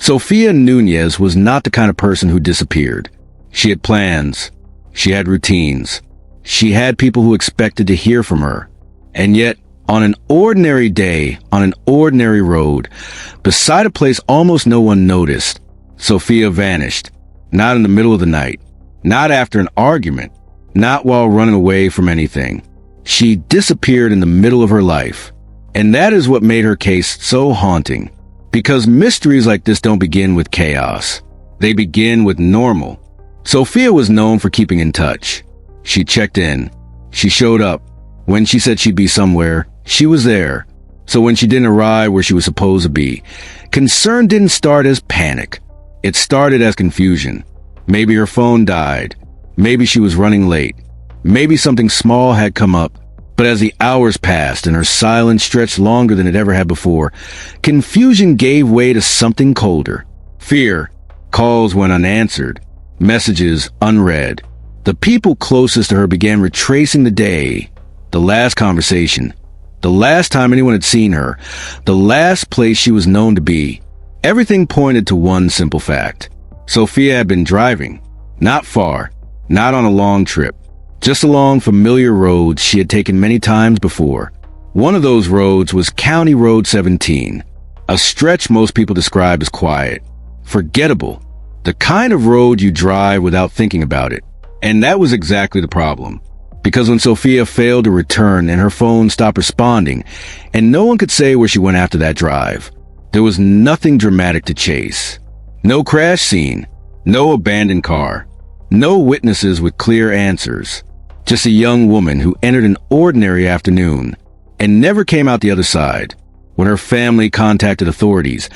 Sophia Nunez was not the kind of person who disappeared. She had plans. She had routines. She had people who expected to hear from her. And yet, on an ordinary day, on an ordinary road, beside a place almost no one noticed, Sophia vanished. Not in the middle of the night. Not after an argument. Not while running away from anything. She disappeared in the middle of her life. And that is what made her case so haunting. Because mysteries like this don't begin with chaos. They begin with normal. Sophia was known for keeping in touch. She checked in. She showed up. When she said she'd be somewhere, she was there. So when she didn't arrive where she was supposed to be, concern didn't start as panic. It started as confusion. Maybe her phone died. Maybe she was running late. Maybe something small had come up. But as the hours passed and her silence stretched longer than it ever had before, confusion gave way to something colder. Fear. Calls went unanswered. Messages unread. The people closest to her began retracing the day, the last conversation, the last time anyone had seen her, the last place she was known to be. Everything pointed to one simple fact. Sophia had been driving. Not far. Not on a long trip. Just along familiar roads she had taken many times before. One of those roads was County Road 17, a stretch most people describe as quiet, forgettable, the kind of road you drive without thinking about it. And that was exactly the problem. Because when Sophia failed to return and her phone stopped responding, and no one could say where she went after that drive, there was nothing dramatic to chase. No crash scene, no abandoned car, no witnesses with clear answers. Just a young woman who entered an ordinary afternoon and never came out the other side. When her family contacted authorities,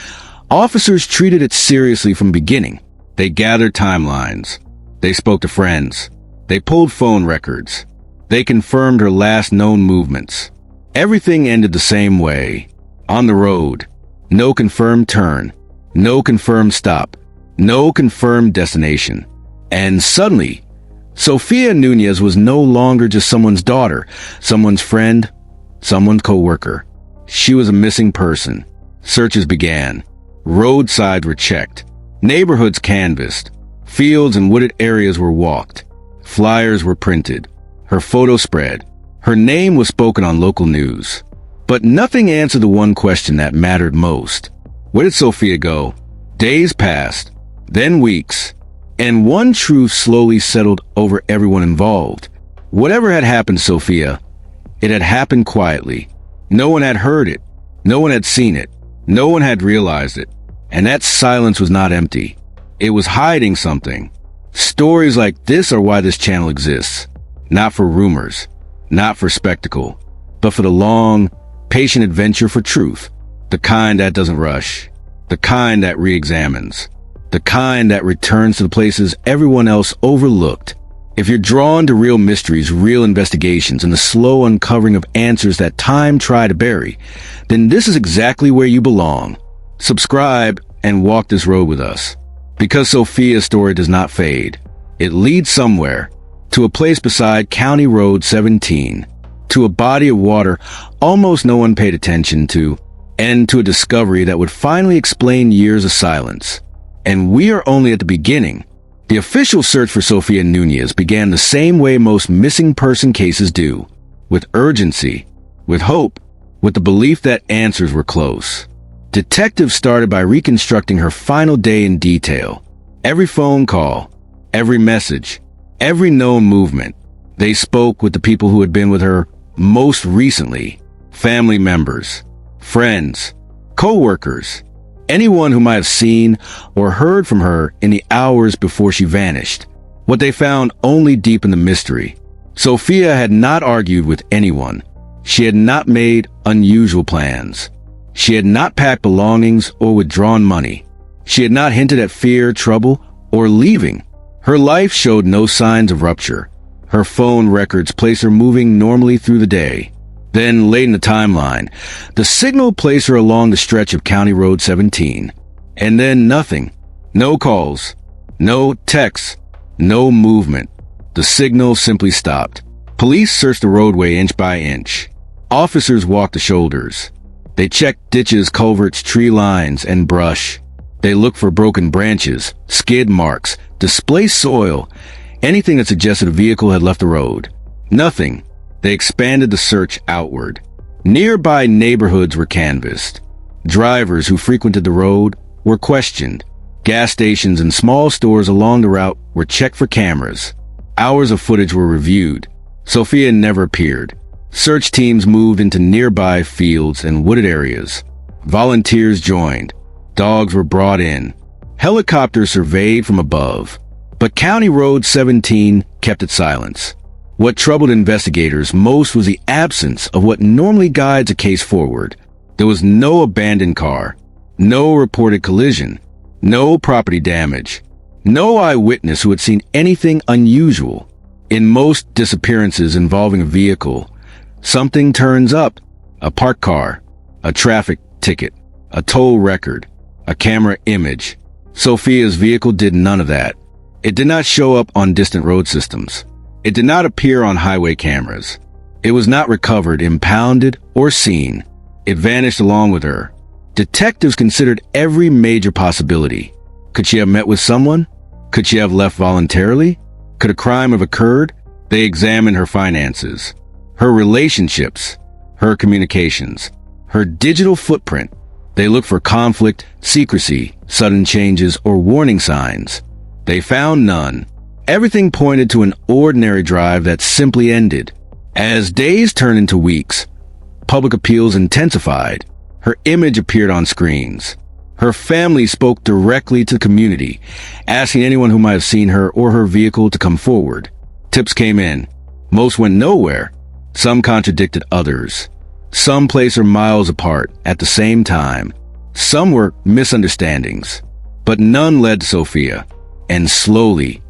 officers treated it seriously from the beginning. They gathered timelines. They spoke to friends. They pulled phone records. They confirmed her last known movements. Everything ended the same way. On the road. No confirmed turn. No confirmed stop. No confirmed destination. And suddenly, Sophia Nunez was no longer just someone's daughter, someone's friend, someone's co-worker. She was a missing person. Searches began. Roadsides were checked. Neighborhoods canvassed. Fields and wooded areas were walked. Flyers were printed. Her photo spread. Her name was spoken on local news. But nothing answered the one question that mattered most. Where did Sophia go? Days passed, then weeks, and one truth slowly settled over everyone involved. Whatever had happened to Sophia, it had happened quietly. No one had heard it. No one had seen it. No one had realized it. And that silence was not empty. It was hiding something. Stories like this are why this channel exists. Not for rumors, not for spectacle, but for the long, patient adventure for truth. The kind that doesn't rush. The kind that re-examines. The kind that returns to the places everyone else overlooked. If you're drawn to real mysteries, real investigations, and the slow uncovering of answers that time tried to bury, then this is exactly where you belong. Subscribe and walk this road with us. Because Sophia's story does not fade. It leads somewhere, to a place beside County Road 17, to a body of water almost no one paid attention to, and to a discovery that would finally explain years of silence. And we are only at the beginning. The official search for Sophia Nunez began the same way most missing person cases do, with urgency, with hope, with the belief that answers were close. Detectives started by reconstructing her final day in detail. Every phone call, every message, every known movement. They spoke with the people who had been with her most recently, family members, friends, co-workers, anyone who might have seen or heard from her in the hours before she vanished. What they found only deepened the mystery. Sophia had not argued with anyone. She had not made unusual plans. She had not packed belongings or withdrawn money. She had not hinted at fear, trouble, or leaving. Her life showed no signs of rupture. Her phone records placed her moving normally through the day. Then, late in the timeline, the signal placed her along the stretch of County Road 17. And then nothing. No calls. No texts. No movement. The signal simply stopped. Police searched the roadway inch by inch. Officers walked the shoulders. They checked ditches, culverts, tree lines, and brush. They looked for broken branches, skid marks, displaced soil, anything that suggested a vehicle had left the road. Nothing. They expanded the search outward. Nearby neighborhoods were canvassed. Drivers who frequented the road were questioned. Gas stations and small stores along the route were checked for cameras. Hours of footage were reviewed. Sophia never appeared. Search teams moved into nearby fields and wooded areas. Volunteers joined. Dogs were brought in. Helicopters surveyed from above. But County Road 17 kept its silence. What troubled investigators most was the absence of what normally guides a case forward. There was no abandoned car, no reported collision, no property damage, no eyewitness who had seen anything unusual. In most disappearances involving a vehicle, something turns up: a parked car, a traffic ticket, a toll record, a camera image. Sophia's vehicle did none of that. It did not show up on distant road systems. It did not appear on highway cameras. It was not recovered, impounded, or seen. It vanished along with her. Detectives considered every major possibility. Could she have met with someone? Could she have left voluntarily? Could a crime have occurred? They examined her finances, her relationships, her communications, her digital footprint. They looked for conflict, secrecy, sudden changes, or warning signs. They found none. Everything pointed to an ordinary drive that simply ended. As days turned into weeks, public appeals intensified. Her image appeared on screens. Her family spoke directly to the community, asking anyone who might have seen her or her vehicle to come forward. Tips came in. Most went nowhere. Some contradicted others. Some placed her miles apart at the same time. Some were misunderstandings. But none led to Sophia. And slowly,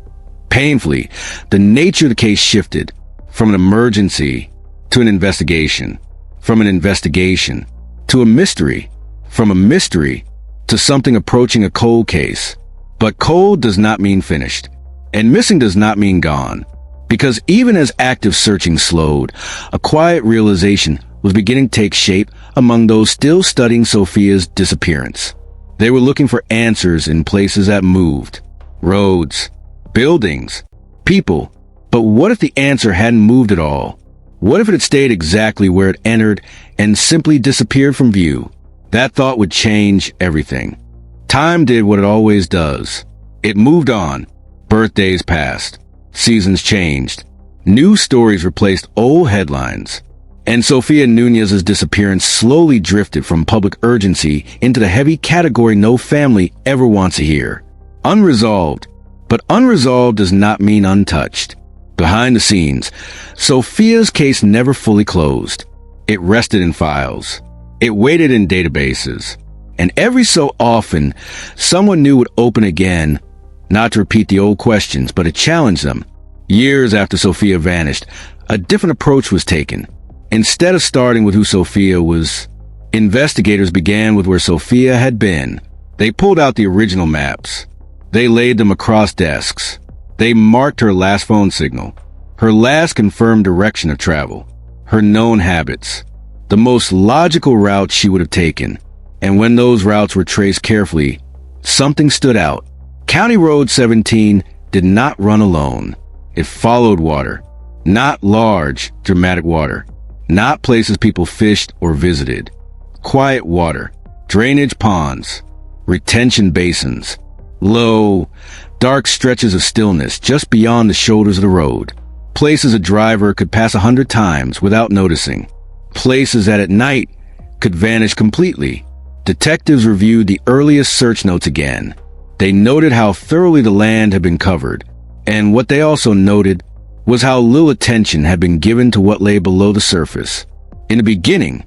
painfully, the nature of the case shifted from an emergency to an investigation, from an investigation to a mystery, from a mystery to something approaching a cold case. But cold does not mean finished, and missing does not mean gone, because even as active searching slowed, a quiet realization was beginning to take shape among those still studying Sophia's disappearance. They were looking for answers in places that moved. Roads, buildings, people. But what if the answer hadn't moved at all? What if it had stayed exactly where it entered and simply disappeared from view? That thought would change everything. Time did what it always does. It moved on. Birthdays passed. Seasons changed. New stories replaced old headlines. And Sophia Nunez's disappearance slowly drifted from public urgency into the heavy category no family ever wants to hear. Unresolved. But unresolved does not mean untouched. Behind the scenes, Sophia's case never fully closed. It rested in files. It waited in databases. And every so often, someone new would open again, not to repeat the old questions, but to challenge them. Years after Sophia vanished, a different approach was taken. Instead of starting with who Sophia was, investigators began with where Sophia had been. They pulled out the original maps. They laid them across desks. They marked her last phone signal, her last confirmed direction of travel, her known habits, the most logical route she would have taken. And when those routes were traced carefully, something stood out. County Road 17 did not run alone. It followed water. Not large, dramatic water. Not places people fished or visited. Quiet water. Drainage ponds. Retention basins. Low, dark stretches of stillness just beyond the shoulders of the road. Places a driver could pass 100 times without noticing. Places that at night could vanish completely. Detectives reviewed the earliest search notes again. They noted how thoroughly the land had been covered. And what they also noted was how little attention had been given to what lay below the surface. In the beginning,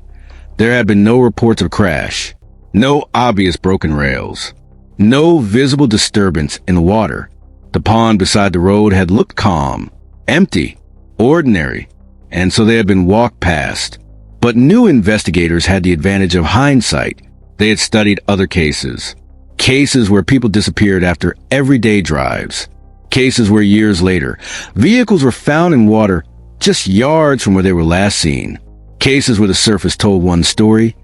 there had been no reports of crash, no obvious broken rails, no visible disturbance in the water. The pond beside the road had looked calm, empty, ordinary, and so they had been walked past. But new investigators had the advantage of hindsight. They had studied other cases. Cases where people disappeared after everyday drives. Cases where years later, vehicles were found in water just yards from where they were last seen. Cases where the surface told one story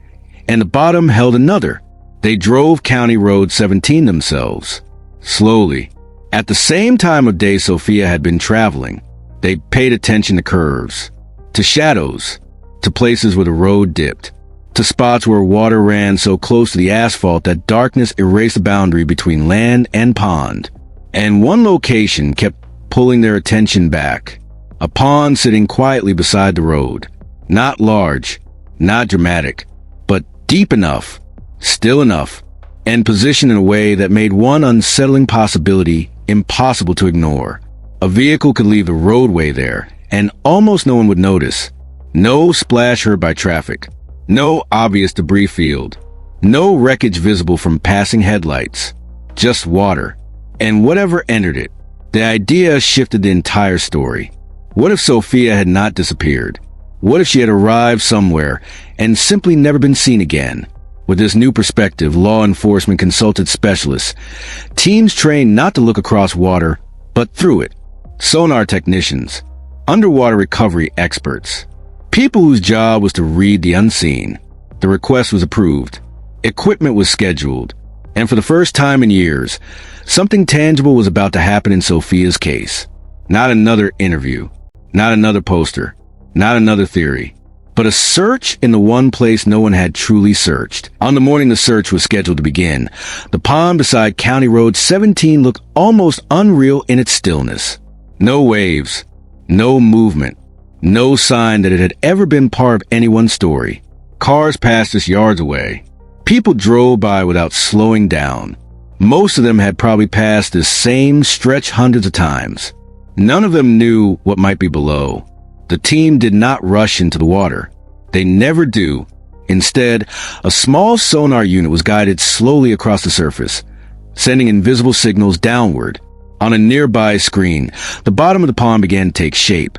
and the bottom held another. They drove County Road 17 themselves, slowly. At the same time of day Sophia had been traveling, they paid attention to curves, to shadows, to places where the road dipped, to spots where water ran so close to the asphalt that darkness erased the boundary between land and pond. And one location kept pulling their attention back. A pond sitting quietly beside the road. Not large, not dramatic, but deep enough, still enough, and positioned in a way that made one unsettling possibility impossible to ignore. A vehicle could leave the roadway there, and almost no one would notice. No splash heard by traffic. No obvious debris field. No wreckage visible from passing headlights. Just water. And whatever entered it. The idea shifted the entire story. What if Sophia had not disappeared? What if she had arrived somewhere and simply never been seen again? With this new perspective, law enforcement consulted specialists. Teams trained not to look across water, but through it. Sonar technicians. Underwater recovery experts. People whose job was to read the unseen. The request was approved. Equipment was scheduled. And for the first time in years, something tangible was about to happen in Sophia's case. Not another interview. Not another poster. Not another theory. But a search in the one place no one had truly searched. On the morning the search was scheduled to begin, the pond beside County Road 17 looked almost unreal in its stillness. No waves. No movement. No sign that it had ever been part of anyone's story. Cars passed us yards away. People drove by without slowing down. Most of them had probably passed this same stretch hundreds of times. None of them knew what might be below. The team did not rush into the water. They never do. Instead, a small sonar unit was guided slowly across the surface, sending invisible signals downward. On a nearby screen, the bottom of the pond began to take shape.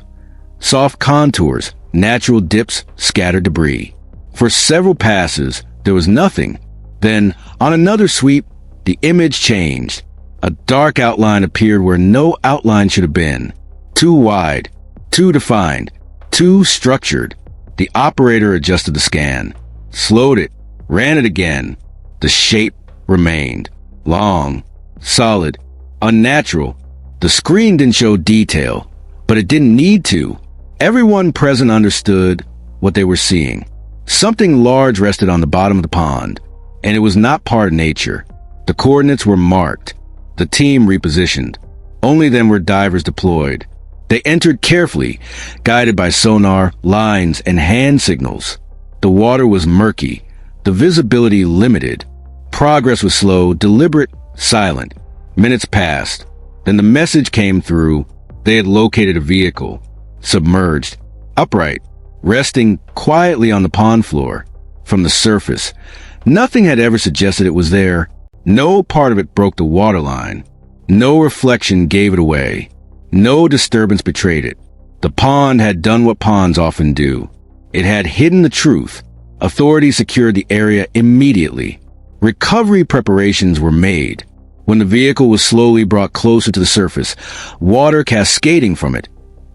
Soft contours, natural dips, scattered debris. For several passes, there was nothing. Then, on another sweep, the image changed. A dark outline appeared where no outline should have been. Too wide, too defined, too structured. The operator adjusted the scan, slowed it, ran it again. The shape remained. Long, solid, unnatural. The screen didn't show detail, but it didn't need to. Everyone present understood what they were seeing. Something large rested on the bottom of the pond, and it was not part of nature. The coordinates were marked. The team repositioned. Only then were divers deployed. They entered carefully, guided by sonar, lines, and hand signals. The water was murky, the visibility limited. Progress was slow, deliberate, silent. Minutes passed. Then the message came through. They had located a vehicle, submerged, upright, resting quietly on the pond floor. From the surface, nothing had ever suggested it was there. No part of it broke the waterline. No reflection gave it away. No disturbance betrayed it. The pond had done what ponds often do. It had hidden the truth. Authorities secured the area immediately. Recovery preparations were made. When the vehicle was slowly brought closer to the surface, water cascading from it,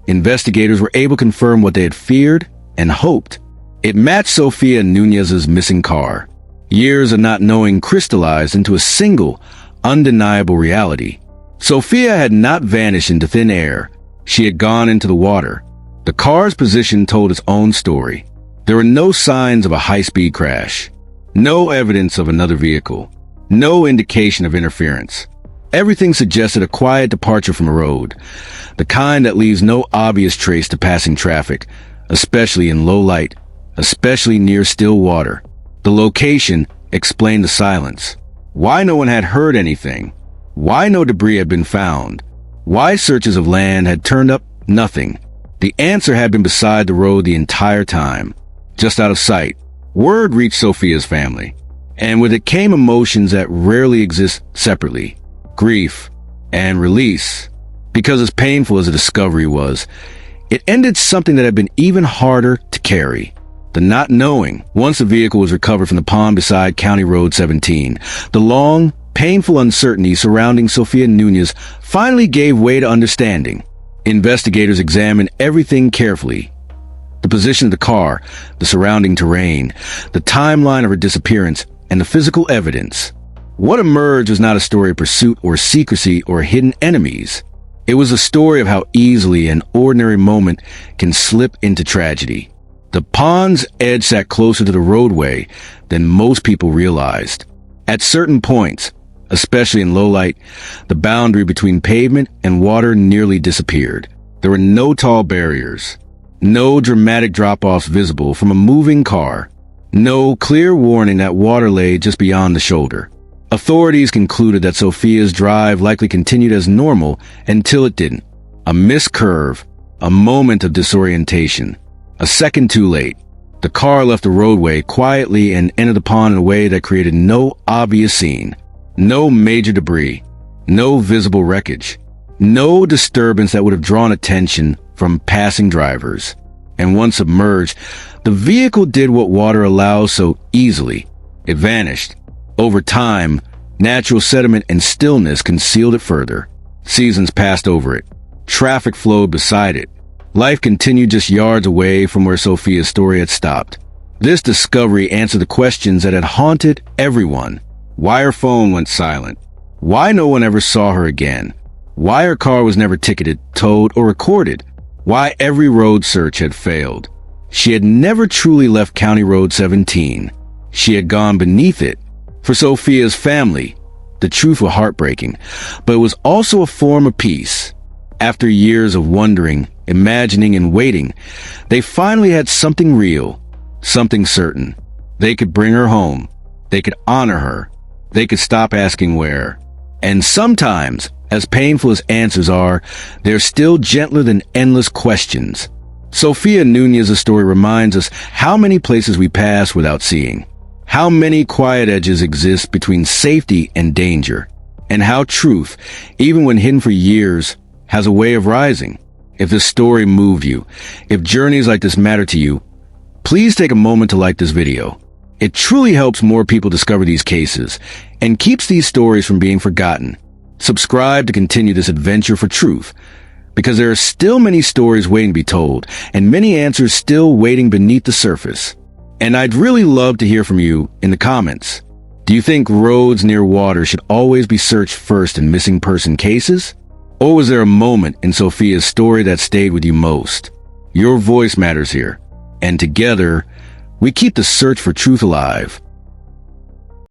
investigators were able to confirm what they had feared and hoped. It matched Sophia Nunez's missing car. Years of not knowing crystallized into a single, undeniable reality. Sophia had not vanished into thin air. She had gone into the water. The car's position told its own story. There were no signs of a high-speed crash. No evidence of another vehicle. No indication of interference. Everything suggested a quiet departure from the road, the kind that leaves no obvious trace to passing traffic, especially in low light, especially near still water. The location explained the silence. Why no one had heard anything? Why no debris had been found? Why searches of land had turned up nothing? The answer had been beside the road the entire time, just out of sight. Word reached Sophia's family, and with it came emotions that rarely exist separately. Grief and release. Because as painful as the discovery was, it ended something that had been even harder to carry. The not knowing. Once the vehicle was recovered from the pond beside County Road 17, the long, painful uncertainty surrounding Sophia Nunez finally gave way to understanding. Investigators examined everything carefully. The position of the car, the surrounding terrain, the timeline of her disappearance, and the physical evidence. What emerged was not a story of pursuit or secrecy or hidden enemies. It was a story of how easily an ordinary moment can slip into tragedy. The pond's edge sat closer to the roadway than most people realized. At certain points, especially in low light, the boundary between pavement and water nearly disappeared. There were no tall barriers, no dramatic drop-offs visible from a moving car, no clear warning that water lay just beyond the shoulder. Authorities concluded that Sophia's drive likely continued as normal until it didn't. A missed curve, a moment of disorientation. A second too late, the car left the roadway quietly and entered the pond in a way that created no obvious scene. No major debris, no visible wreckage, no disturbance that would have drawn attention from passing drivers. And once submerged, the vehicle did what water allows so easily. It vanished. Over time, natural sediment and stillness concealed it further. Seasons passed over it. Traffic flowed beside it. Life continued just yards away from where Sophia's story had stopped. This discovery answered the questions that had haunted everyone. Why her phone went silent? Why no one ever saw her again? Why her car was never ticketed, towed, or recorded? Why every road search had failed? She had never truly left County Road 17. She had gone beneath it. For Sophia's family, the truth was heartbreaking, but it was also a form of peace. After years of wondering, imagining, and waiting, they finally had something real, something certain. They could bring her home. They could honor her. They could stop asking where. And sometimes, as painful as answers are, they're still gentler than endless questions. Sophia Nunez's story reminds us how many places we pass without seeing. How many quiet edges exist between safety and danger, and how truth, even when hidden for years, has a way of rising. If this story moved you, if journeys like this matter to you, please take a moment to like this video. It truly helps more people discover these cases and keeps these stories from being forgotten. Subscribe to continue this adventure for truth, because there are still many stories waiting to be told and many answers still waiting beneath the surface. And I'd really love to hear from you in the comments. Do you think roads near water should always be searched first in missing person cases? Or was there a moment in Sophia's story that stayed with you most? Your voice matters here. And together, we keep the search for truth alive.